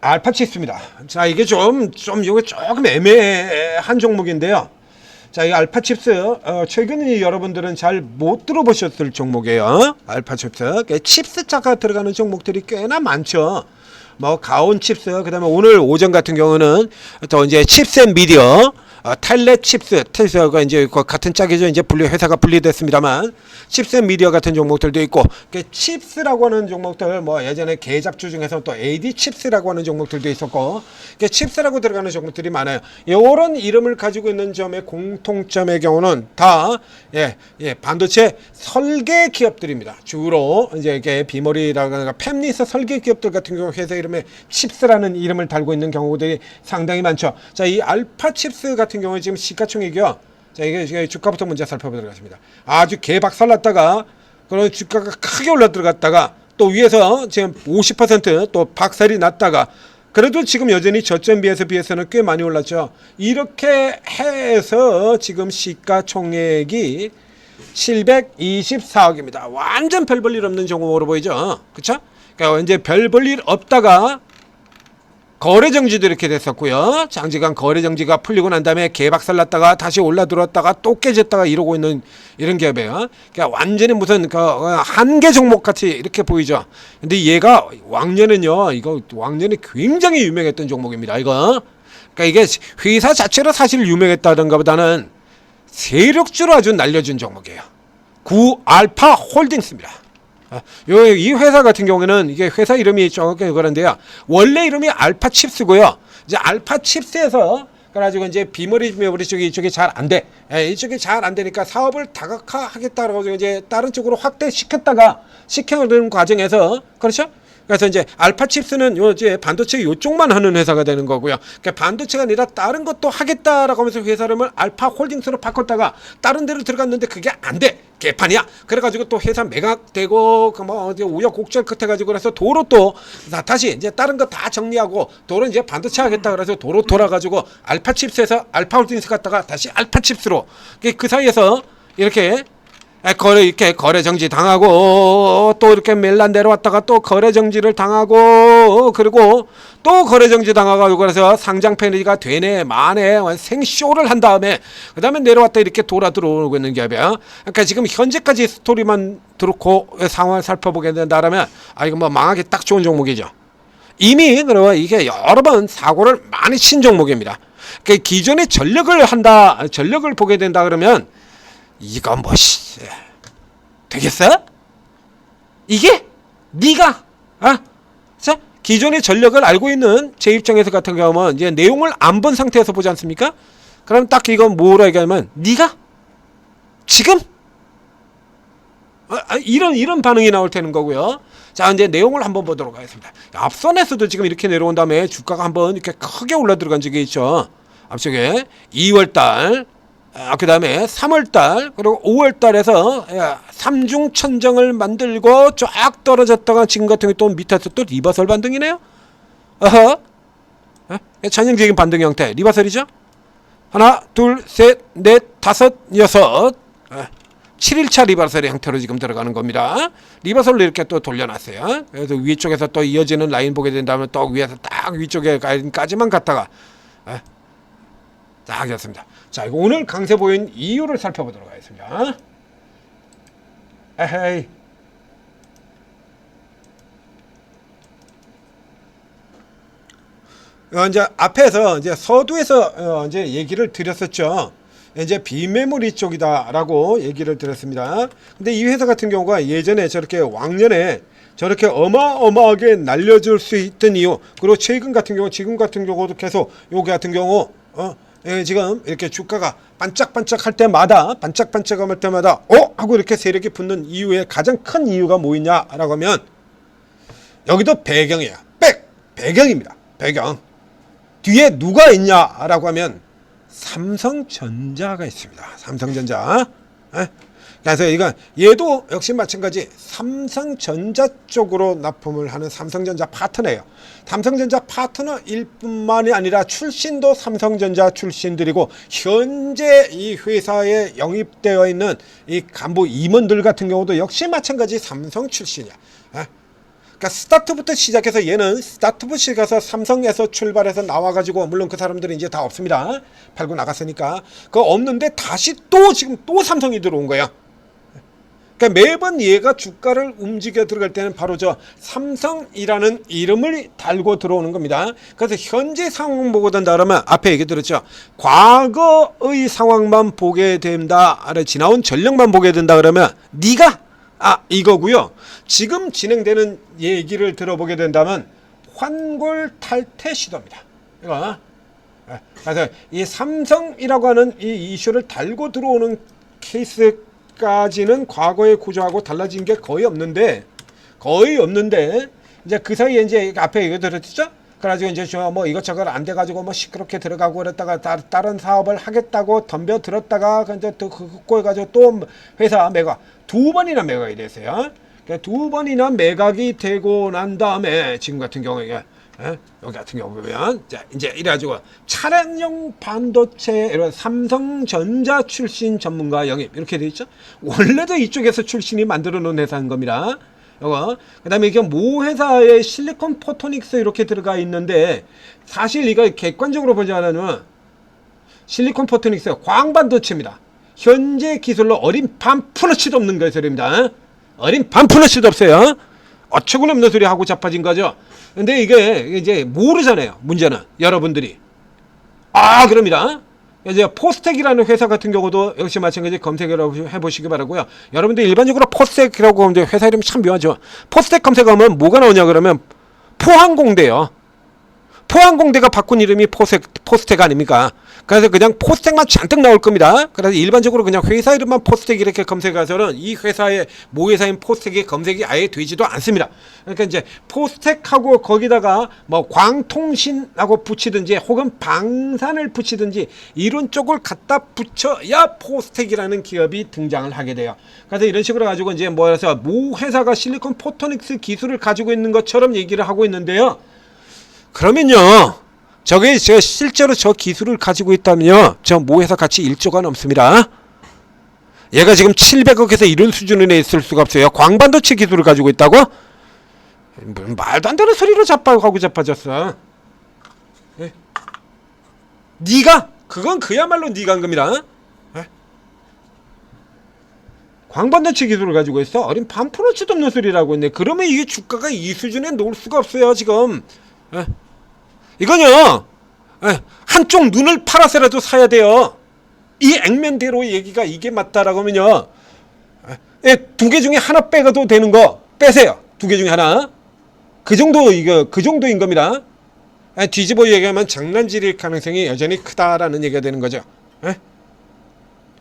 알파칩스입니다. 자, 이게 이게 조금 애매한 종목인데요. 자, 이 알파칩스, 최근에 여러분들은 잘 못 들어보셨을 종목이에요. 알파칩스. 칩스자가 들어가는 종목들이 꽤나 많죠. 뭐, 가온칩스, 그 다음에 오늘 오전 같은 경우는 또 이제 칩스앤미디어, 텔레칩스가 이제 같은 짝이죠. 이제 회사가 분리됐습니다만, 칩스앤미디어 같은 종목들도 있고, 칩스라고 하는 종목들, 뭐 예전에 계작주 중에서 또 AD 칩스라고 하는 종목들도 있었고, 칩스라고 들어가는 종목들이 많아요. 이런 이름을 가지고 있는 점의 공통점의 경우는 다 반도체 설계 기업들입니다. 주로 이제 이게 비머리라든가 팹리스 설계 기업들 같은 경우 회사 이름에 칩스라는 이름을 달고 있는 경우들이 상당히 많죠. 자, 이 알파 칩스 같은 경우에 지금 시가총액이요. 자, 이게 주가부터 먼저 살펴보도록 하겠습니다. 아주 개박살났다가 그런 주가가 크게 올라 들어갔다가 또 위에서 지금 50%또 박살이 났다가 그래도 지금 여전히 저점 비해서는 꽤 많이 올랐죠. 이렇게 해서 지금 시가총액이 724억입니다. 완전 별 볼 일 없는 종목으로 보이죠. 그쵸? 그러니까 이제 별 볼 일 없다가 거래 정지도 이렇게 됐었고요. 장기간 거래 정지가 풀리고 난 다음에 개박살 났다가 다시 올라 들어왔다가 또 깨졌다가 이러고 있는 이런 기업이에요. 그러니까 완전히 무슨 한계 종목 같이 이렇게 보이죠. 근데 얘가 왕년에 굉장히 유명했던 종목입니다. 이거. 그러니까 이게 회사 자체로 사실 유명했다던가 보다는 세력주로 아주 날려준 종목이에요. 구알파 홀딩스입니다. 이 회사 같은 경우에는 이게 회사 이름이 정확하게 그런데요. 원래 이름이 알파칩스고요. 이제 알파칩스에서 그래가지고 이제 비머리 쪽이 이쪽이 잘 안 돼. 이쪽이 잘 안 되니까 사업을 다각화하겠다라고 이제 다른 쪽으로 확대시켰다가 시켜는 과정에서 그렇죠? 그래서 이제 알파칩스는 이제 반도체 요쪽만 하는 회사가 되는 거고요. 그러니까 반도체가 아니라 다른 것도 하겠다라고 하면서 회사 이름을 알파홀딩스로 바꿨다가 다른 데로 들어갔는데 그게 안 돼. 개판이야. 그래가지고 또 회사 매각되고 우여곡절 끝에 가지고 그래서 도로 또 다시 이제 다른 거 다 정리하고 도로 이제 반도체 하겠다 그래서 도로 돌아가지고 알파칩스에서 알파홀딩스 갔다가 다시 알파칩스로 그 사이에서 이렇게 거래 정지 당하고 또 이렇게 멜란 내려왔다가 또 거래 정지를 당하고 그리고 또 거래 정지 당하고 그래서 상장 폐지가 되네 마네 생쇼를 한 다음에 그 다음에 내려왔다 이렇게 돌아 들어오고 있는 기업이야. 그러니까 지금 현재까지 스토리만 들고 상황을 살펴보게 된다면 이거 뭐 망하기 딱 좋은 종목이죠. 이미 그러면 이게 여러 번 사고를 많이 친 종목입니다. 그러니까 기존에 전력을 보게 된다 그러면 이거 되겠어? 이게 네가 자 기존의 전력을 알고 있는 제 입장에서 같은 경우는 이제 내용을 안 본 상태에서 보지 않습니까? 그럼 딱 이건 뭐라 얘기하면 네가 지금 이런 반응이 나올 테는 거고요. 자, 이제 내용을 한번 보도록 하겠습니다. 앞선에서도 지금 이렇게 내려온 다음에 주가가 한번 이렇게 크게 올라 들어간 적이 있죠. 앞쪽에 2월달 그 다음에 3월달 그리고 5월달에서 삼중천정을 만들고 쫙 떨어졌다가 지금 같은 경우 또 밑에서 또 리버설 반등이네요. 전형적인 반등 형태 리버설이죠. 하나 둘 셋 넷 다섯 여섯 7일차 리버설의 형태로 지금 들어가는 겁니다. 리버설로 이렇게 또 돌려놨어요. 그래서 위쪽에서 또 이어지는 라인 보게 된다면 또 위에서 딱 위쪽에까지만 갔다가 딱 이었습니다. 자, 이거 오늘 강세 보인 이유를 살펴보도록 하겠습니다. 에헤이. 이제 앞에서 이제 서두에서 이제 얘기를 드렸었죠. 이제 비메모리 쪽이다라고 얘기를 드렸습니다. 근데 이 회사 같은 경우가 예전에 저렇게 왕년에 저렇게 어마어마하게 날려줄 수 있던 이유, 그리고 지금 같은 경우도 계속 요게 같은 경우 지금 이렇게 주가가 반짝반짝 할 때마다 하고 이렇게 세력이 붙는 이유의 가장 큰 이유가 뭐 있냐라고 하면 여기도 배경이에요. 배경입니다. 배경. 뒤에 누가 있냐라고 하면 삼성전자가 있습니다. 삼성전자. 그래서 이건 얘도 역시 마찬가지 삼성전자 쪽으로 납품을 하는 삼성전자 파트너예요. 삼성전자 파트너일 뿐만이 아니라 출신도 삼성전자 출신들이고 현재 이 회사에 영입되어 있는 이 간부 임원들 같은 경우도 역시 마찬가지 삼성 출신이야. 그러니까 스타트부터 시작해서 얘는 스타트부터 시작해서 삼성에서 출발해서 나와가지고 물론 그 사람들은 이제 다 없습니다. 팔고 나갔으니까 그거 없는데 다시 또 지금 또 삼성이 들어온 거야. 그러니까 매번 얘가 주가를 움직여 들어갈 때는 바로 저 삼성이라는 이름을 달고 들어오는 겁니다. 그래서 현재 상황 보고 된다 그러면 앞에 얘기 들었죠. 과거의 상황만 보게 된다. 아래 지나온 전력만 보게 된다 그러면 네가 이거고요. 지금 진행되는 얘기를 들어보게 된다면 환골 탈퇴 시도입니다. 이거. 그래서 이 삼성이라고 하는 이 이슈를 달고 들어오는 케이스까지는 과거의 구조하고 달라진 게 거의 없는데 이제 그 사이에 이제 앞에 얘기 들었죠? 그래가지고 이제 뭐 이것저것 안 돼가지고 뭐 시끄럽게 들어가고 그랬다가 다른 사업을 하겠다고 덤벼 들었다가 이제 또 그거 해가지고 또 회사 매각 두 번이나 매각이 됐어요. 그러니까 두 번이나 매각이 되고 난 다음에 지금 같은 경우에 여기 같은 경우 보면 자 이제 이래가지고 차량용 반도체 이런 삼성전자 출신 전문가 영입 이렇게 돼 있죠. 원래도 이쪽에서 출신이 만들어 놓은 회사인 겁니다. 요거 그다음에 이게 모 회사의 실리콘 포토닉스 이렇게 들어가 있는데 사실 이거 객관적으로 보자면 실리콘 포토닉스 광반도체입니다. 현재 기술로 어린 반푼어치도 없는 것들입니다. 어린 반푼어치도 없어요. 어처구니 없는 소리 하고 자빠진 거죠. 근데 이게 이제 모르잖아요. 문제는 여러분들이 그럽니다. 이제 포스텍이라는 회사 같은 경우도 역시 마찬가지 검색을 해보시기 바라고요. 여러분들 일반적으로 포스텍이라고 하면 회사 이름이 참 묘하죠. 포스텍 검색하면 뭐가 나오냐 그러면 포항공대요. 포항공대가 바꾼 이름이 포스텍 아닙니까? 그래서 그냥 포스텍만 잔뜩 나올 겁니다. 그래서 일반적으로 그냥 회사 이름만 포스텍 이렇게 검색해서는 이 회사의 모 회사인 포스텍이 검색이 아예 되지도 않습니다. 그러니까 이제 포스텍하고 거기다가 뭐 광통신하고 붙이든지 혹은 방산을 붙이든지 이런 쪽을 갖다 붙여야 포스텍이라는 기업이 등장을 하게 돼요. 그래서 이런 식으로 가지고 이제 뭐해서 모 회사가 실리콘 포토닉스 기술을 가지고 있는 것처럼 얘기를 하고 있는데요. 그러면요, 저게 실제로 저 기술을 가지고 있다면요, 저 모 회사 가치 1조가 넘습니다. 얘가 지금 700억에서 이런 수준에 있을 수가 없어요. 광반도체 기술을 가지고 있다고? 말도 안 되는 소리로 자빠졌어. 예? 네가? 그건 그야말로 네가 한 겁니다. 예? 광반도체 기술을 가지고 있어? 어린 반푼어치도 없는 소리라고 했네. 그러면 이게 주가가 이 수준에 놓을 수가 없어요, 지금. 예? 이건요, 한쪽 눈을 팔아서라도 사야 돼요. 이 액면대로 얘기가 이게 맞다라고 하면요, 두 개 중에 하나 빼가도 되는 거 빼세요. 두 개 중에 하나. 그 정도인 겁니다. 뒤집어 얘기하면 장난질일 가능성이 여전히 크다라는 얘기가 되는 거죠.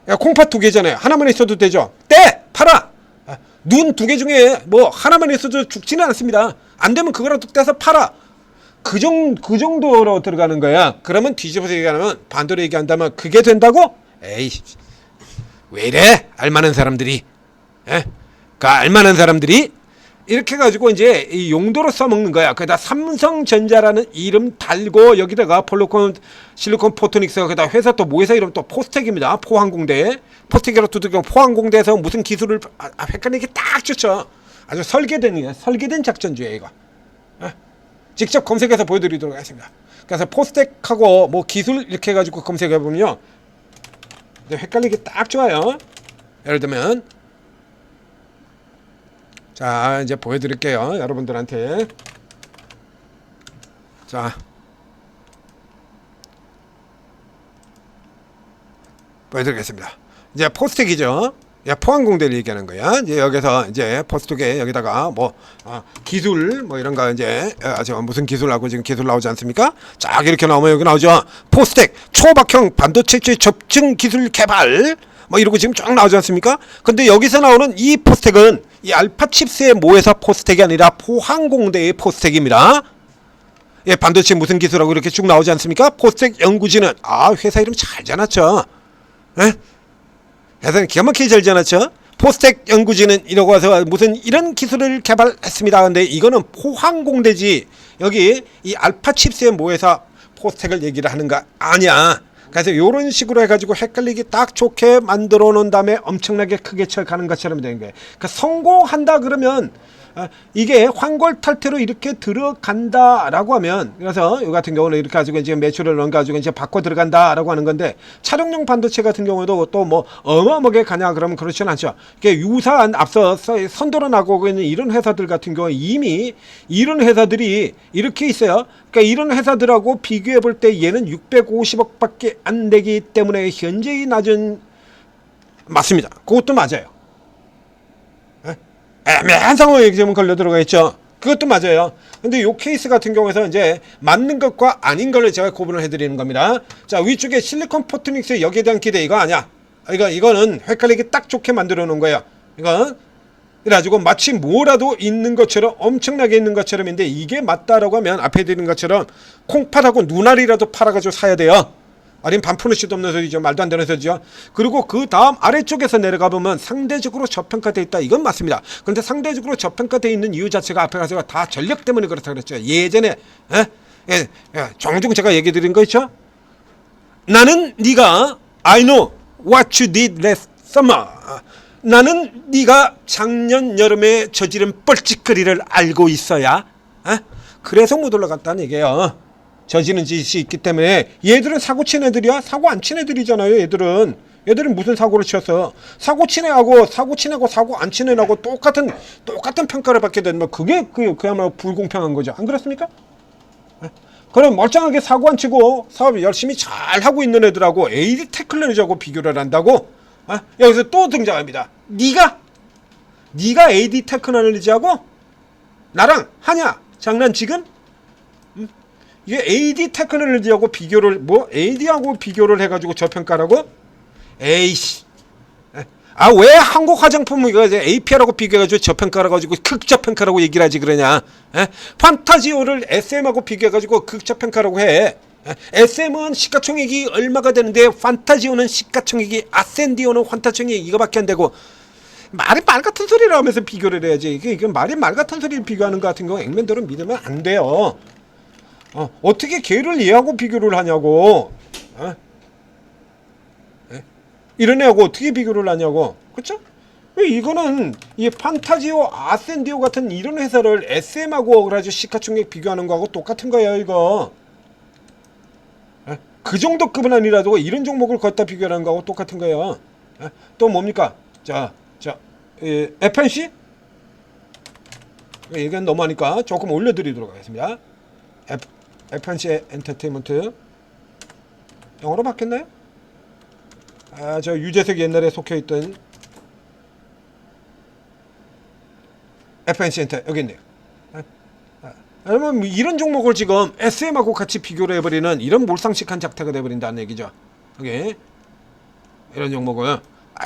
콩팥 두 개잖아요. 하나만 있어도 되죠. 팔아. 눈 두 개 중에 뭐 하나만 있어도 죽지는 않습니다. 안 되면 그거라도 떼서 팔아. 그 정도로 들어가는 거야. 그러면 뒤집어서 얘기하면 반대로 얘기한다면 그게 된다고? 에이, 왜 이래? 알만한 사람들이. 그 알만한 사람들이 이렇게 가지고 이제 이 용도로 써먹는 거야. 그다 삼성전자라는 이름 달고 여기다가 실리콘 포토닉스 그다 회사 또 모 회사 이름 또 포스텍입니다. 포항공대. 포스텍이라고 두들겨 포항공대에서 무슨 기술을 헷갈리게 딱 좋죠. 아주 설계된 작전주의야 이거. 직접 검색해서 보여드리도록 하겠습니다. 그래서 포스텍하고 뭐 기술 이렇게 해가지고 검색해보면요, 헷갈리기 딱 좋아요. 예를 들면 자 이제 보여드릴게요, 여러분들한테. 자 보여드리겠습니다. 이제 포스텍이죠. 포항공대를 얘기하는 거야. 이제 여기서 이제 포스텍에 여기다가 뭐 기술 뭐 이런 거 이제 무슨 기술하고 지금 기술 나오지 않습니까? 쫙 이렇게 나오면 여기 나오죠. 포스텍 초박형 반도체 접증 기술 개발 뭐 이러고 지금 쫙 나오지 않습니까? 근데 여기서 나오는 이 포스텍은 이 알파칩스의 모회사 포스텍이 아니라 포항공대의 포스텍입니다. 반도체 무슨 기술하고 이렇게 쭉 나오지 않습니까? 포스텍 연구진은 회사 이름 잘 지어놨죠. 회사는 기가 막히게 잘 지어놨죠. 포스텍 연구진은 이러고 와서 무슨 이런 기술을 개발했습니다. 근데 이거는 포항공대지 여기 이 알파칩스의 모회사 포스텍을 얘기를 하는 거 아니야. 그래서 이런 식으로 해가지고 헷갈리기 딱 좋게 만들어 놓은 다음에 엄청나게 크게 쳐가는 것처럼 되는 거예요. 그러니까 성공한다 그러면 이게 환골 탈태로 이렇게 들어간다라고 하면, 그래서 이 같은 경우는 이렇게 가지고 이제 매출을 넣은 가지고 이제 바꿔 들어간다라고 하는 건데, 차량용 반도체 같은 경우에도 또 뭐 어마어마하게 가냐 그러면 그렇지는 않죠. 이게 유사한 앞서 선도로 나오고 있는 이런 회사들 같은 경우에 이미 이런 회사들이 이렇게 있어요. 그러니까 이런 회사들하고 비교해 볼 때 얘는 650억밖에 안 되기 때문에 현재의 낮은, 맞습니다. 그것도 맞아요. 애매한 상황에 지금 걸려 들어가 있죠. 그것도 맞아요. 근데 요 케이스 같은 경우에서 이제 맞는 것과 아닌 걸 제가 구분을 해드리는 겁니다. 자, 위쪽에 실리콘 포트닉스 여기에 대한 기대 이거 아니야. 이거는 헷갈리기 딱 좋게 만들어 놓은 거예요. 이건 그래가지고 마치 뭐라도 있는 것처럼 엄청나게 있는 것처럼인데 이게 맞다라고 하면 앞에 드린 것처럼 콩팥하고 눈알이라도 팔아가지고 사야 돼요. 아니면 반푼의 시도 없는 소리죠. 말도 안 되는 소리죠. 그리고 그 다음 아래쪽에서 내려가 보면 상대적으로 저평가되어 있다. 이건 맞습니다. 그런데 상대적으로 저평가되어 있는 이유 자체가 앞에 가서 다 전력 때문에 그렇다 그랬죠. 예전에 종종 제가 얘기 드린 거 있죠. 나는 네가 I know what you did last summer. 나는 네가 작년 여름에 저지른 뻘짓거리를 알고 있어야 그래서 못 올라갔다는 얘기예요. 저지른 짓이 있기 때문에. 얘들은 사고 친 애들이야? 사고 안 친 애들이잖아요. 얘들은 무슨 사고를 쳤어? 사고 친 애하고 사고 안 친 애하고 똑같은 평가를 받게 되면 그게 그야말로 불공평한 거죠. 안 그렇습니까? 그럼 멀쩡하게 사고 안 치고 사업 열심히 잘 하고 있는 애들하고 AD 테크놀로지하고 비교를 한다고? 여기서 또 등장합니다. 네가 AD 테크놀로지하고 나랑 하냐? 장난치금? 이게 AD 테크놀로지하고 비교를 AD하고 비교를 해가지고 저평가라고? 에이씨. 왜 한국 화장품 이거 AP라고 비교해가지고 저평가라 가지고 극저평가라고 얘기를 하지 그러냐? 판타지오를 SM하고 비교해가지고 극저평가라고 해. SM은 시가총액이 얼마가 되는데 판타지오는 시가총액이 아센디오는 환타총액이 이거밖에 안 되고. 말이 말 같은 소리를 하면서 비교를 해야지. 이게 말이 말 같은 소리를 비교하는 것 같은 경우 액면대로 믿으면 안 돼요. 어떻게 걔를 얘하고 비교를 하냐고. 이런 애하고 어떻게 비교를 하냐고. 그쵸? 이거는 이 판타지오, 아센디오 같은 이런 회사를 SM하고 그래가지고 시가총액 비교하는 거하고 똑같은 거예요. 이거 그 정도 급은 아니라도 이런 종목을 갖다 비교하는 거하고 똑같은 거예요. 또 뭡니까? 자 FNC? 이건 너무하니까 조금 올려드리도록 하겠습니다. FNC 엔터테인먼트 영어로 바뀌었나요? 저 유재석 옛날에 속해있던 FNC 엔터 여기 있네요. 여러분 이런 종목을 지금 SM하고 같이 비교를 해버리는 이런 몰상식한 작태가 돼버린다는 얘기죠. 여기 이런 종목을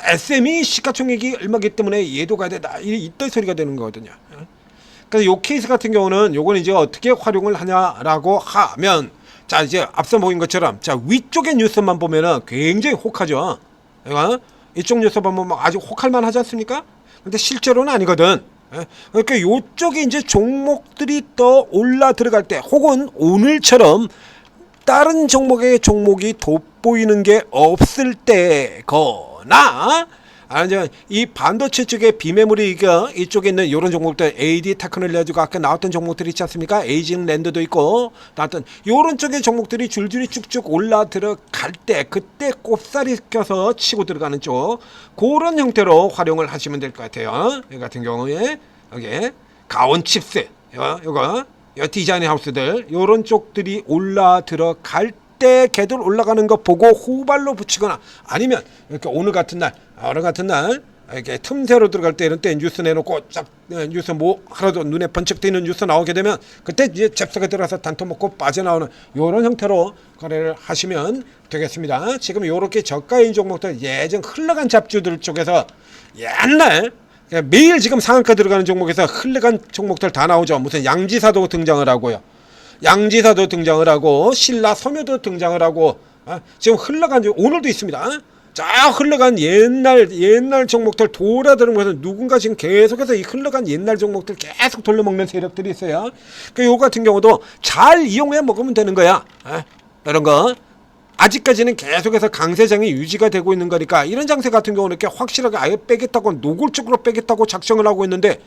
SM이 시가총액이 얼마기 때문에 얘도 가야 되다 이딴 소리가 되는 거거든요. 그래서 요 케이스 같은 경우는 요거는 이제 어떻게 활용을 하냐라고 하면, 자 이제 앞서 보인 것처럼 자 위쪽의 뉴스만 보면은 굉장히 혹하죠. 이쪽 뉴스 보면 아주 혹할만 하지 않습니까? 근데 실제로는 아니거든. 그러니까 요쪽에 이제 종목들이 더 올라 들어갈 때 혹은 오늘처럼 다른 종목이 돋보이는 게 없을 때거나 이제 이 반도체 쪽에 비메모리 이쪽에 있는 이런 종목들 AD 테크놀로지가 아까 나왔던 종목들이 있지 않습니까? 에이징 랜드도 있고 나왔던 이런 쪽의 종목들이 줄줄이 쭉쭉 올라 들어갈 때 그때 꼽사리 껴서 치고 들어가는 쪽 그런 형태로 활용을 하시면 될 것 같아요. 이 같은 경우에 여기 가온 칩스 요거 디자인 하우스들 요런 쪽들이 올라 들어갈 때 걔들 올라가는 거 보고 후발로 붙이거나 아니면 이렇게 오늘 같은 날 이렇게 틈새로 들어갈 때 이런 때 뉴스 내놓고 쫙 뉴스 뭐 하나도 눈에 번쩍 띄는 뉴스 나오게 되면 그때 이제 잽싸게 들어가서 단토 먹고 빠져나오는 요런 형태로 거래를 하시면 되겠습니다. 지금 요렇게 저가인 종목들 예전 흘러간 잡주들 쪽에서 옛날 매일 지금 상한가 들어가는 종목에서 흘러간 종목들 다 나오죠. 무슨 양지사도 등장을 하고요. 양지사도 등장을 하고 신라 섬유도 등장을 하고 지금 흘러간 오늘도 있습니다. 자 흘러간 옛날 종목들 돌아들으면서 누군가 지금 계속해서 이 흘러간 옛날 종목들 계속 돌려먹는 세력들이 있어요. 그 요 같은 경우도 잘 이용해 먹으면 되는 거야. 이런 거 아직까지는 계속해서 강세장이 유지가 되고 있는 거니까 이런 장세 같은 경우는 이렇게 확실하게 아예 빼겠다고 노골적으로 빼겠다고 작정을 하고 있는데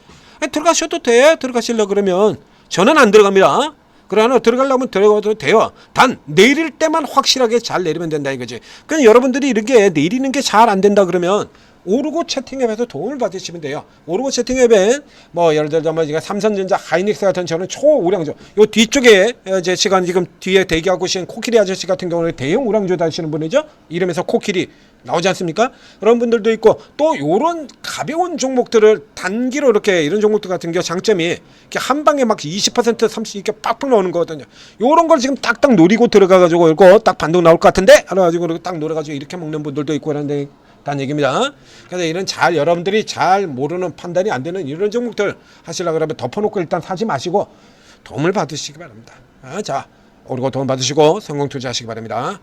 들어가셔도 돼. 들어가시려 그러면 저는 안 들어갑니다. 그러나 들어가려면 들어가도 돼요. 단 내릴 때만 확실하게 잘 내리면 된다 이거지. 그냥 여러분들이 이렇게 내리는 게 잘 안 된다 그러면 오르고 채팅앱에서 도움을 받으시면 돼요. 오르고 채팅앱에 뭐 예를 들자면 삼성전자, 하이닉스 같은 저는 초우량주 요 뒤쪽에 이제 시간 지금 뒤에 대기하고 계신 코끼리 아저씨 같은 경우는 대형 우량주 다시는 분이죠. 이름에서 코끼리 나오지 않습니까? 그런 분들도 있고 또 요런 가벼운 종목들을 단기로 이렇게 이런 종목들 같은 경우 장점이 이렇게 한 방에 막 20% 30 이렇게 빡빡 나오는 거거든요. 요런 걸 지금 딱딱 노리고 들어가 가지고 이거 딱 반동 나올 것 같은데 하나 가지고 딱 노려 가지고 이렇게 먹는 분들도 있고 그런데 단 얘기입니다. 그래서 이런 잘 여러분들이 잘 모르는 판단이 안 되는 이런 종목들 하시려고 그러면 덮어놓고 일단 사지 마시고 도움을 받으시기 바랍니다. 자, 오르고 도움 받으시고 성공 투자하시기 바랍니다.